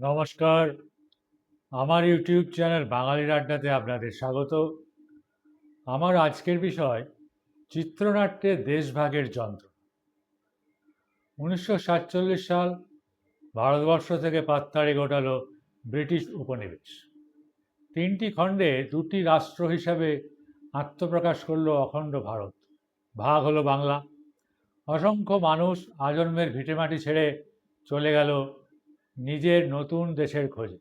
নমস্কার। আমার YouTube channel বাঙালির আড্ডাতে আপনাদের স্বাগত। আমার আজকের বিষয় চিত্রনাট্যে দেশভাগের যন্ত্র। 1947 সাল ভারতবর্ষ থেকে পাততাড়ি ঘটালো ব্রিটিশ উপনিবেশ। 3টি খণ্ডে 2টি রাষ্ট্র হিসাবে আত্মপ্রকাশ করলো অখণ্ড ভারত। ভাগ হলো বাংলা। অসংখ্য মানুষ আজন্মের ভিটেমাটি ছেড়ে চলে গেল নিজের নতুন দেশের খোঁজে।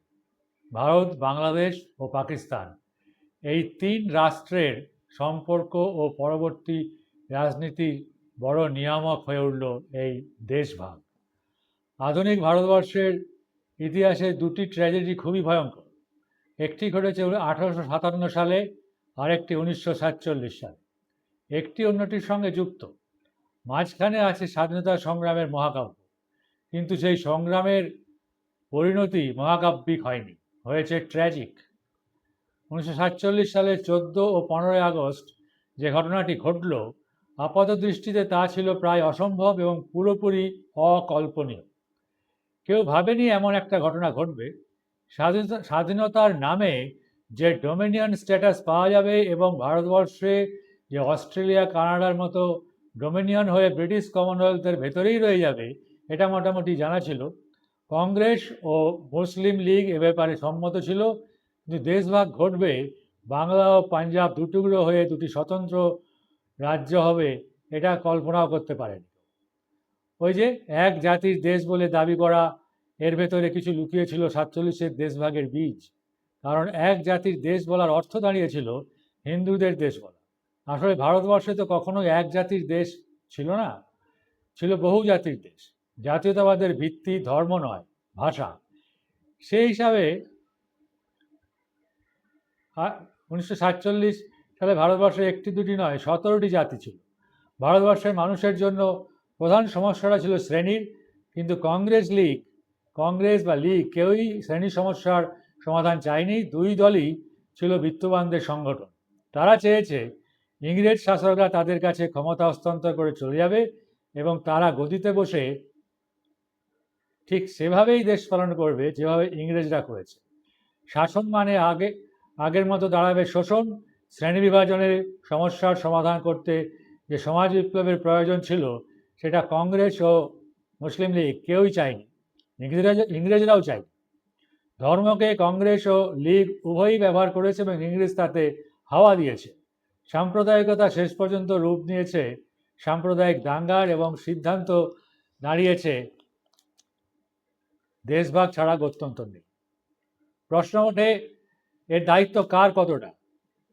ভারত, বাংলাদেশ ও পাকিস্তান এই 3 রাষ্ট্রের সম্পর্ক ও পরবর্তী রাজনীতির বড় নিয়ামক হয়ে উঠল এই দেশভাগ। আধুনিক ভারতবর্ষের ইতিহাসে 2টি ট্র্যাজেডি খুবই ভয়ঙ্কর। একটি ঘটেছে 1857 সালে, আরেকটি 1947 সালে। একটি অন্যটির সঙ্গে যুক্ত। মাঝখানে আছে স্বাধীনতা সংগ্রামের মহাকাব্য, কিন্তু সেই সংগ্রামের পরিণতি মহাকাব্যিক হয়নি, হয়েছে ট্র্যাজিক। 1947 সালের 14 ও 15 আগস্ট যে ঘটনাটি ঘটল, আপাত দৃষ্টিতে তা ছিল প্রায় অসম্ভব এবং পুরোপুরি অকল্পনীয়। কেউ ভাবেনি এমন একটা ঘটনা ঘটবে। স্বাধীনতার নামে যে ডোমিনিয়ন স্ট্যাটাস পাওয়া যাবে এবং ভারতবর্ষে যে অস্ট্রেলিয়া, কানাডার মতো ডোমিনিয়ন হয়ে ব্রিটিশ কমনওয়েলথের ভেতরেই রয়ে যাবে, এটা মোটামুটি জানা ছিল। কংগ্রেস ও মুসলিম লীগ এ ব্যাপারে সম্মত ছিল, কিন্তু দেশভাগ ঘটবে, বাংলা ও পাঞ্জাব দুটুকরো হয়ে 2টি স্বতন্ত্র রাজ্য হবে, এটা কল্পনাও করতে পারেনি। ওই যে এক জাতির দেশ বলে দাবি করা, এর ভেতরে কিছু লুকিয়েছিল 47-এর দেশভাগের বীজ। কারণ এক জাতির দেশ বলার অর্থ দাঁড়িয়েছিল হিন্দুদের দেশ বলা। আসলে ভারতবর্ষে তো কখনো এক জাতির দেশ ছিল না, ছিল বহু জাতির দেশ। জাতীয়তাবাদের ভিত্তি ধর্ম নয়, ভাষা। সেই হিসাবে 1947 সালে ভারতবর্ষে 1-2টি নয় 17টি জাতি ছিল। ভারতবর্ষের মানুষের জন্য প্রধান সমস্যাটা ছিল শ্রেণীর, কিন্তু কংগ্রেস বা লীগ কেউই শ্রেণী সমস্যার সমাধান চায়নি। 2 দলই ছিল বিত্তবানদের সংগঠন। তারা চেয়েছে ইংরেজ শাসকরা তাদের কাছে ক্ষমতা হস্তান্তর করে চলে যাবে এবং তারা গদিতে বসে ঠিক সেভাবেই দেশ পালন করবে যেভাবে ইংরেজরা করেছে। শাসন মানে আগের মতো দাঁড়াবে শোষণ। শ্রেণী বিভাজনের সমস্যার সমাধান করতে যে সমাজ বিপ্লবের প্রয়োজন ছিল, সেটা কংগ্রেস ও মুসলিম লীগ কেউই চায়নি, ইংরেজরাও চাই। ধর্মকে কংগ্রেস ও লীগ উভয়ই ব্যবহার করেছে এবং ইংরেজ তাতে হাওয়া দিয়েছে। সাম্প্রদায়িকতা শেষ পর্যন্ত রূপ নিয়েছে সাম্প্রদায়িক দাঙ্গার এবং সিদ্ধান্ত দাঁড়িয়েছে দেশভাগ ছাড়া গত্যন্তর নেই। প্রশ্ন ওঠে, এর দায়িত্ব কার কতটা?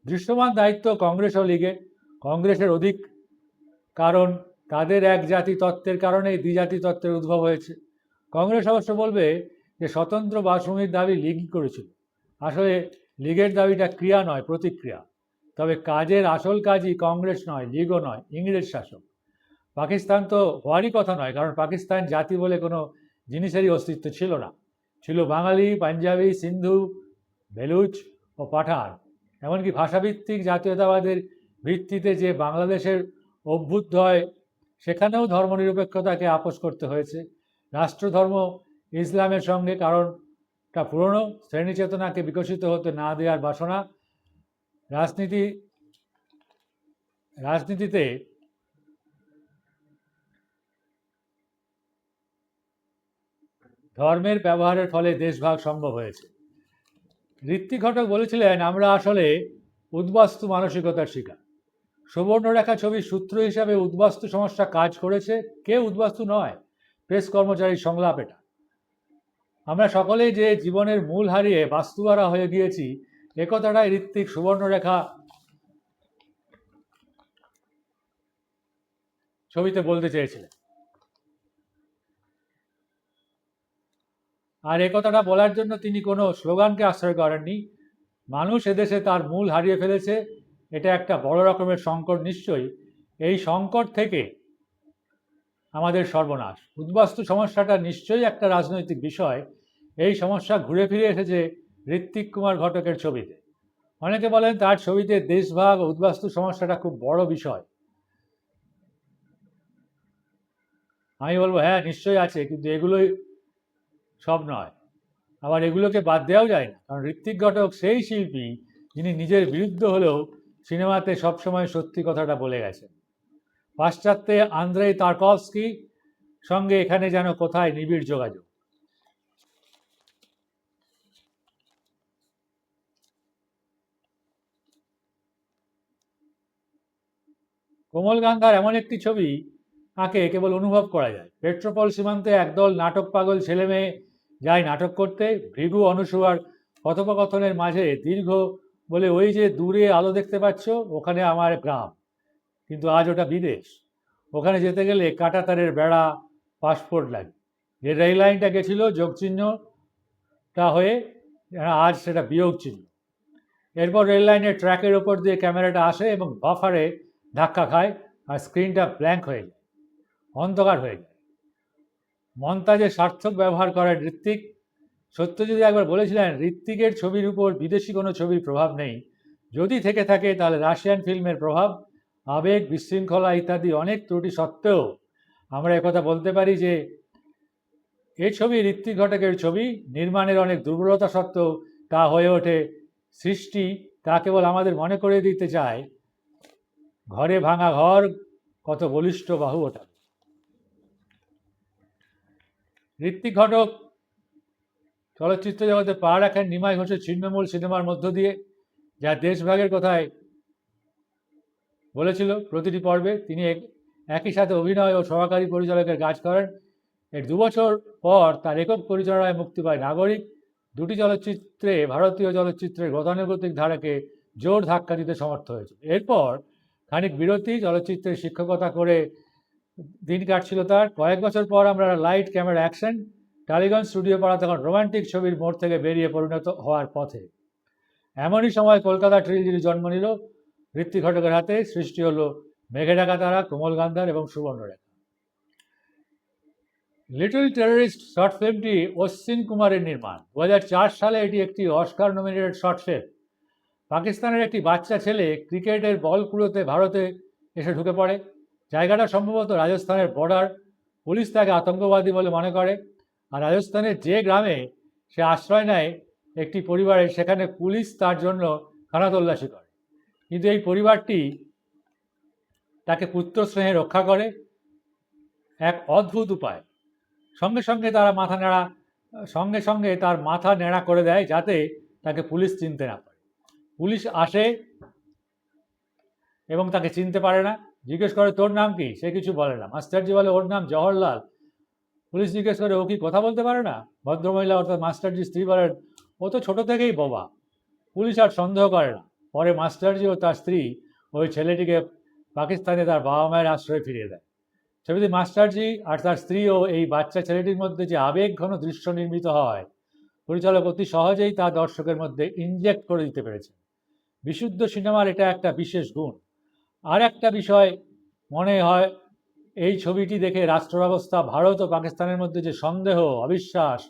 দৃশ্যমান দায়িত্ব কংগ্রেস ও লীগের। কংগ্রেসের অধিক, কারণ তাদের এক জাতি তত্ত্বের কারণেই দ্বিজাতি তত্ত্বের উদ্ভব হয়েছে। কংগ্রেস অবশ্য বলবে যে স্বতন্ত্র বাসভূমির দাবি লীগই করেছিল। আসলে লীগের দাবিটা ক্রিয়া নয়, প্রতিক্রিয়া। তবে কাজের আসল কাজই কংগ্রেস নয়, লীগও নয়, ইংরেজ শাসক। পাকিস্তান তো হওয়ারই কথা নয়, কারণ পাকিস্তান জাতি বলে কোনো জিনিসেরই অস্তিত্ব ছিল না। ছিল বাঙালি, পাঞ্জাবি, সিন্ধু, বেলুচ ও পাঠান। এমনকি ভাষাভিত্তিক জাতীয়তাবাদের ভিত্তিতে যে বাংলাদেশের অভ্যুদয়, সেখানেও ধর্মনিরপেক্ষতাকে আপোস করতে হয়েছে। রাষ্ট্রধর্ম ইসলামের সঙ্গে, কারণটা পুরনো শ্রেণী চেতনাকে বিকশিত হতে না দেওয়ার বাসনা। রাজনীতিতে ধর্মের ব্যবহারের ফলে দেশভাগ সম্ভব হয়েছে। ঋত্বিক ঘটক বলেছিলেন, আমরা আসলে উদ্বাস্তু মানসিকতার শিকার। সুবর্ণরেখা ছবির সূত্র হিসাবে উদ্বাস্তু সমস্যা কাজ করেছে। কেউ উদ্বাস্তু নয়, প্রেস কর্মচারীর সংলাপ এটা। আমরা সকলেই যে জীবনের মূল হারিয়ে বাস্তুহারা হয়ে গিয়েছি, একথাটাই ঋত্বিক সুবর্ণরেখা ছবিতে বলতে চেয়েছিলেন। আর একথাটা বলার জন্য তিনি কোনো স্লোগানকে আশ্রয় করেননি। মানুষ এদেশে তার মূল হারিয়ে ফেলেছে, এটা একটা বড় রকমের সংকট নিশ্চয়ই। এই সংকট থেকে আমাদের সর্বনাশ। উদ্বাস্তু সমস্যাটা নিশ্চয়ই একটা রাজনৈতিক বিষয়। এই সমস্যা ঘুরে ফিরে এসেছে ঋত্বিক কুমার ঘটকের ছবিতে। অনেকে বলেন তার ছবিতে দেশভাগ ও উদ্বাস্তু সমস্যাটা খুব বড় বিষয়। আমি বলবো হ্যাঁ, নিশ্চয়ই আছে, কিন্তু এগুলোই সব নয়। আবার এগুলোকে বাদ দেওয়াও যায় না, কারণ ঋত্বিক ঘটক সেই শিল্পী যিনি নিজের বিরুদ্ধে হলেও সিনেমাতে সবসময় সত্যি কথাটা বলে গেছেন। পাশ্চাত্যে আন্দ্রেই তারকভস্কি সঙ্গে এখানে যেন কোথায় নিবিড় যোগাযোগ। কোমল গান্ধার এমন একটি ছবি আঁকে কেবল অনুভব করা যায়। পেট্রোপল সীমান্তে একদল নাটক পাগল ছেলে মেয়ে যায় নাটক করতে, ভৃগু অনুসুয়ার কথোপকথনের মাঝে দীর্ঘ বলে, ওই যে দূরে আলো দেখতে পাচ্ছ, ওখানে আমার গ্রাম, কিন্তু আজ ওটা বিদেশ। ওখানে যেতে গেলে কাঁটাতারের বেড়া, পাসপোর্ট লাগে। যে রেল লাইনটা গেছিল যোগচিহ্নটা হয়ে, আজ সেটা বিয়োগ চিহ্ন। এরপর রেল লাইনের ট্র্যাকের ওপর দিয়ে ক্যামেরাটা আসে এবং বাফারে ধাক্কা খায়, আর স্ক্রিনটা ব্ল্যাঙ্ক হয়ে যায়, অন্ধকার হয়ে যায়। মন্তাজে সার্থক ব্যবহার করেন ঋত্বিক। সত্যজিৎ একবার বলেছিলেন, ঋত্বিকের ছবির উপর বিদেশি কোনো ছবির প্রভাব নেই, যদি থেকে থাকে তাহলে রাশিয়ান ফিল্মের প্রভাব। আবেগ, বিশৃঙ্খলা ইত্যাদি অনেক ত্রুটি সত্ত্বেও আমরা একথা বলতে পারি যে এই ছবি ঋত্বিক ঘটকের ছবি। নির্মাণের অনেক দুর্বলতা সত্ত্বেও তা হয়ে ওঠে সৃষ্টি। তা কেবল আমাদের মনে করে দিতে চায়, ঘরে ভাঙা ঘর কত বলিষ্ঠ বাহু ওঠা। ঋত্বিক ঘটক চলচ্চিত্র জগতে পা রাখেন নিমাই ঘোষের ছিন্নমূল সিনেমার মধ্য দিয়ে, যা দেশভাগের কথায় বলেছিল প্রতিটি পর্বে। তিনি একই সাথে অভিনয় ও সহকারী পরিচালকের কাজ করেন। এর 2 বছর পর তার একক পরিচালনায় মুক্তি পায় নাগরিক। দুটি চলচ্চিত্রে ভারতীয় চলচ্চিত্রের গতানুগতিক ধারাকে জোর ধাক্কা দিতে সমর্থ হয়েছে। এরপর খানিক বিরতি, চলচ্চিত্রের শিক্ষকতা করে দিন কাটছিল তার। কয়েক বছর পর আমরা light camera action, Tollygunge studio পাড়া তখন রোমান্টিক ছবির মোড় থেকে বেরিয়ে পরিণত হওয়ার পথে। এমনই সময় কলকাতা ট্রিলজির জন্ম নিল ঋত্বিক ঘটকের হাতে। সৃষ্টি হলো মেঘে ঢাকা তারা, কোমল গান্ধার এবং সুবর্ণরেখা। লিটল টেররিস্ট শর্ট ফিল্মটি অশ্বিন কুমারের নির্মাণ। 2004 সালে এটি একটি অস্কার নমিনেটেড শর্ট ফিল্ম। পাকিস্তানের একটি বাচ্চা ছেলে ক্রিকেটের বল কুড়োতে ভারতে এসে ঢুকে পড়ে। জায়গাটা সম্ভবত রাজস্থানের বর্ডার। পুলিশ তাকে আতঙ্কবাদী বলে মনে করে, আর রাজস্থানের যে গ্রামে সে আশ্রয় নেয় একটি পরিবারের, সেখানে পুলিশ তার জন্য খানা তল্লাশি করে। কিন্তু এই পরিবারটি তাকে পুত্র স্নেহে রক্ষা করে এক অদ্ভুত উপায়। সঙ্গে সঙ্গে তার মাথা নেড়া করে দেয়, যাতে তাকে পুলিশ চিনতে না পারে। পুলিশ আসে এবং তাকে চিনতে পারে না। জিজ্ঞেস করে, তোর নাম কি? সে কিছু বলে না। মাস্টারজি বলে, ওর নাম জওহরলাল। পুলিশ জিজ্ঞেস করে, ও কি কথা বলতে পারে না? ভদ্রমহিলা অর্থাৎ মাস্টারজি স্ত্রী বলেন, ও তো ছোট থেকেই বোবা। পুলিশ আর সন্দেহ করে না। পরে মাস্টারজি ও তার স্ত্রী ওই ছেলেটিকে পাকিস্তানে তার বাবা মায়ের আশ্রয়ে ফিরিয়ে দেয়। ছবিতে মাস্টারজি আর তার স্ত্রী ও এই বাচ্চা ছেলেটির মধ্যে যে আবেগঘন দৃশ্য নির্মিত হয়, পরিচালক অতি সহজেই তা দর্শকের মধ্যে ইনজেক্ট করে দিতে পেরেছে। বিশুদ্ধ সিনেমার এটা একটা বিশেষ গুণ। আর একটা বিষয় মনে হয়, এই ছবিটি দেখে রাষ্ট্র ব্যবস্থা ভারত ও পাকিস্তানের মধ্যে যে সন্দেহ, অবিশ্বাস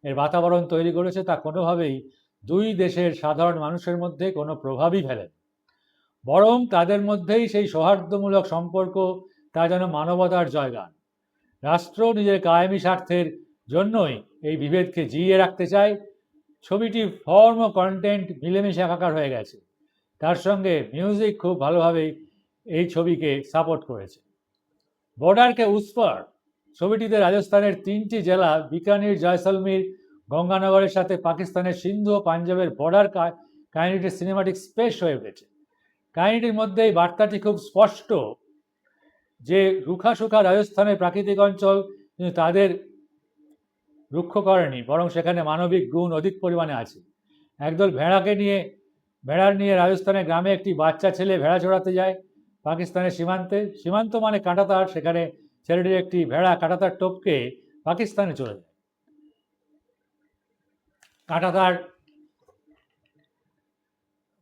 এর বাতাবরণ তৈরি করেছে, তা কোনোভাবেই দুই দেশের সাধারণ মানুষের মধ্যে কোনো প্রভাবই ফেলেনি। বরং তাদের মধ্যেই সেই সৌহার্দ্যমূলক সম্পর্ক, তা যেন মানবতার জয়গান। রাষ্ট্র নিজের কায়েমি স্বার্থের জন্যই এই বিভেদকে জিইয়ে রাখতে চায়। ছবিটি ফর্ম ও কন্টেন্ট মিলেমিশে একাকার হয়ে গেছে। তার সঙ্গে মিউজিক খুব ভালোভাবেই এই ছবিকে সাপোর্ট করেছে। বর্ডার কে উস পার ছবিটিতে রাজস্থানের 3টি জেলা বিকানির, জয়সলমীর, গঙ্গানগরের সাথে পাকিস্তানের সিন্ধু ও পাঞ্জাবের বর্ডার কাহিনীটি সিনেমাটিক স্পেস হয়ে উঠেছে। কাহিনীটির মধ্যেই বার্তাটি খুব স্পষ্ট যে রুখা সুখা রাজস্থানের প্রাকৃতিক অঞ্চল কিন্তু তাদের রুক্ষ করেনি, বরং সেখানে মানবিক গুণ অধিক পরিমাণে আছে। একদল ভেড়ার নিয়ে রাজস্থানের গ্রামে একটি বাচ্চা ছেলে ভেড়া চড়াতে যায় পাকিস্তানের সীমান্ত মানে কাঁটাতার। সেখানে ছেলেটির একটি ভেড়া কাঁটাতার টপকে পাকিস্তানে চলে যায়।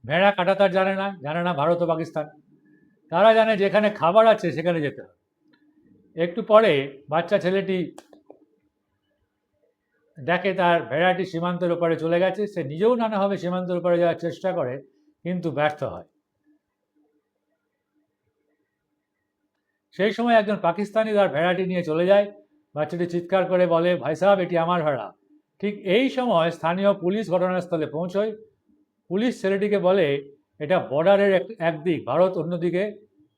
ভেড়া কাঁটাতার জানে না ভারত ও পাকিস্তান। তারা জানে যেখানে খাবার আছে সেখানে যেতে হবে। একটু পরে বাচ্চা ছেলেটি দেখে তার ভেড়াটি সীমান্তের ওপারে চলে গেছে। সে নিজেও নানাভাবে সীমান্তের ওপারে যাওয়ার চেষ্টা করে, কিন্তু ব্যর্থ হয়। সেই সময় একজন পাকিস্তানি তার ভেড়াটি নিয়ে চলে যায়। বাচ্চাটি চিৎকার করে বলে, ভাই সাহেব, এটি আমার ভেড়া, ঠিক এই সময় স্থানীয় পুলিশ ঘটনাস্থলে পৌঁছয়। পুলিশ ছেলেটিকে বলে এটা বর্ডারের একদিক, ভারত অন্যদিকে,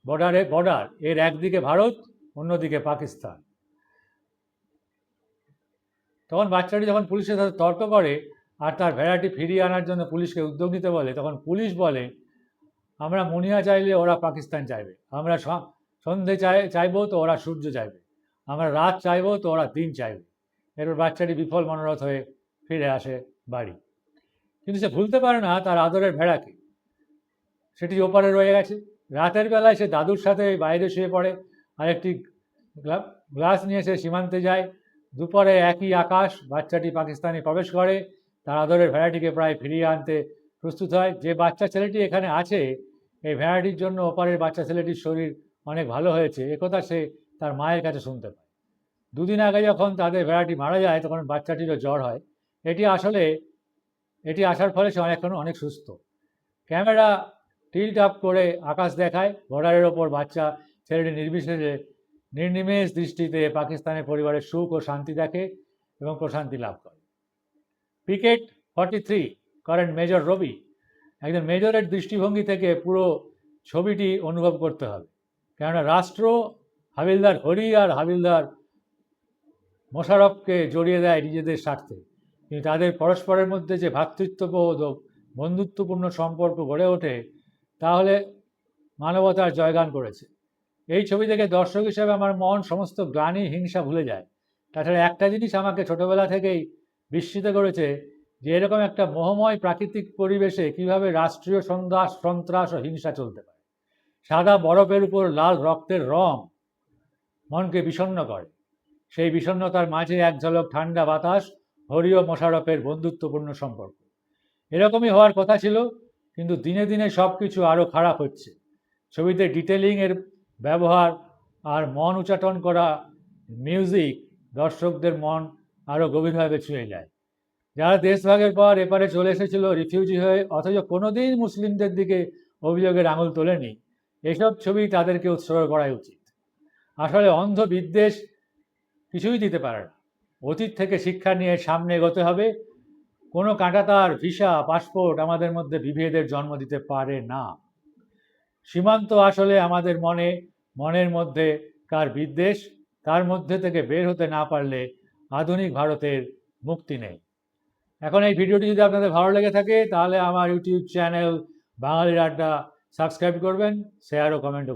বর্ডার এর একদিকে ভারত, অন্যদিকে পাকিস্তান। তখন বাচ্চাটি যখন পুলিশের সাথে তর্ক করে আর তার ভেড়াটি ফিরিয়ে আনার জন্য পুলিশকে উদ্যোগ নিতে বলে, তখন পুলিশ বলে আমরা মুনিয়া চাইলে ওরা পাকিস্তান চাইবে, আমরা সন্ধে চাইবো তো ওরা সূর্য চাইবে, আমরা রাত চাইবো তো ওরা দিন চাইবে। এরপর বাচ্চাটি বিফল মনোরথ হয়ে ফিরে আসে বাড়ি। কিন্তু সে ভুলতে পারে না তার আদরের ভেড়াকে, সেটি ওপারে রয়ে গেছে। রাতের বেলায় সে দাদুর সাথে বাইরে শুয়ে পড়ে, আর একটি গ্লাস নিয়ে সে সীমান্তে যায়। দুপুরে একই আকাশ, বাচ্চাটি পাকিস্তানে প্রবেশ করে, তার আদরের ভেড়াটিকে প্রায় ফিরিয়ে আনতে প্রস্তুত হয়। যে বাচ্চা ছেলেটি এখানে আছে, এই ভেড়াটির জন্য ওপারের বাচ্চা ছেলেটির শরীর অনেক ভালো হয়েছে, একথা সে তার মায়ের কাছে শুনতে পায়। দুদিন আগে যখন তাদের ভেড়াটি মারা যায় তখন বাচ্চাটিরও জ্বর হয়। এটি আসার ফলে সে অনেক সুস্থ। ক্যামেরা টিল্ট আপ করে আকাশ দেখায়, বর্ডারের ওপর বাচ্চা ছেলেটি নির্নিমেষ দৃষ্টিতে পাকিস্তানের পরিবারের সুখ ও শান্তি দেখে এবং প্রশান্তি লাভ করে। পিকেট 43 করেন মেজর রবি। একজন মেজরের দৃষ্টিভঙ্গি থেকে পুরো ছবিটি অনুভব করতে হবে, কেননা রাষ্ট্র হাবিলদার হরি আর হাবিলদার মোশাররফকে জড়িয়ে দেয় নিজেদের স্বার্থে, কিন্তু তাদের পরস্পরের মধ্যে যে ভ্রাতৃত্ববোধ ও বন্ধুত্বপূর্ণ সম্পর্ক গড়ে ওঠে তাহলে মানবতার জয়গান করেছে। এই ছবি থেকে দর্শক হিসেবে আমার মন সমস্ত গ্লানি হিংসা ভুলে যায়। তাছাড়া একটা জিনিস আমাকে ছোটবেলা থেকেই বিস্মিত করেছে, যে এরকম একটা মোহময় প্রাকৃতিক পরিবেশে কিভাবে রাষ্ট্রীয় সন্ত্রাস ও হিংসা চলতে পারে। সাদা বরফের উপর লাল রক্তের রং মনকে বিষণ্ণ করে। সেই বিষণ্ণতার মাঝে এক ঝলক ঠান্ডা বাতাস, হরি ও মোশাররফের বন্ধুত্বপূর্ণ সম্পর্ক। এরকমই হওয়ার কথা ছিল, কিন্তু দিনে দিনে সব কিছু আরও খারাপ হচ্ছে। ছবিতে ডিটেলিংয়ের ব্যবহার আর মন উচ্চাটন করা মিউজিক দর্শকদের মন আরও গভীরভাবে ছুঁয়ে যায়। যারা দেশভাগের পর এপারে চলে এসেছিল রিফিউজি হয়ে, অথচ কোনোদিন মুসলিমদের দিকে অভিযোগের আঙুল তোলেনি, এসব ছবি তাদেরকে উৎসর্গ করাই উচিত। আসলে অন্ধ বিদ্বেষ কিছুই দিতে পারে না। অতীত থেকে শিক্ষা নিয়ে সামনে এগোতে হবে। কোনো কাঁটাতার, ভিসা, পাসপোর্ট আমাদের মধ্যে বিভেদের জন্ম দিতে পারে না। সীমান্ত আসলে আমাদের মনের মধ্যে কার বিদ্বেষ, তার মধ্যে থেকে বের হতে না পারলে আধুনিক ভারতের মুক্তি নেই। এখন এই ভিডিওটি যদি আপনাদের ভালো লেগে থাকে তাহলে আমার ইউটিউব চ্যানেল বাঙালির আড্ডা সাবস্ক্রাইব করবেন, শেয়ার ও কমেন্ট